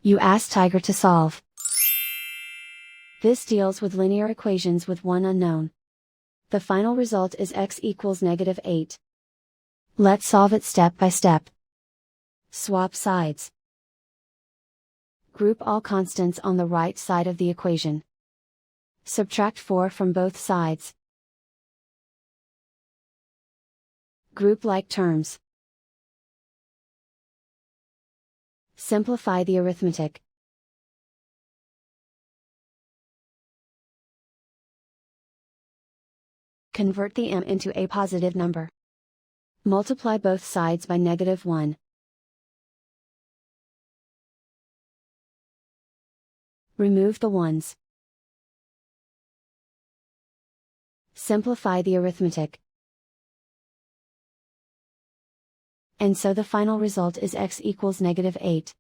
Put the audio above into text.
You ask Tiger to solve. This deals with linear equations with one unknown. The final result is x equals -8. Let's solve it step by step. Swap sides. Group all constants on the right side of the equation. Subtract 4 from both sides. Group like terms. Simplify the arithmetic. Convert the m into a positive number. Multiply both sides by -1. Remove the ones. Simplify the arithmetic. And so the final result is x equals -8.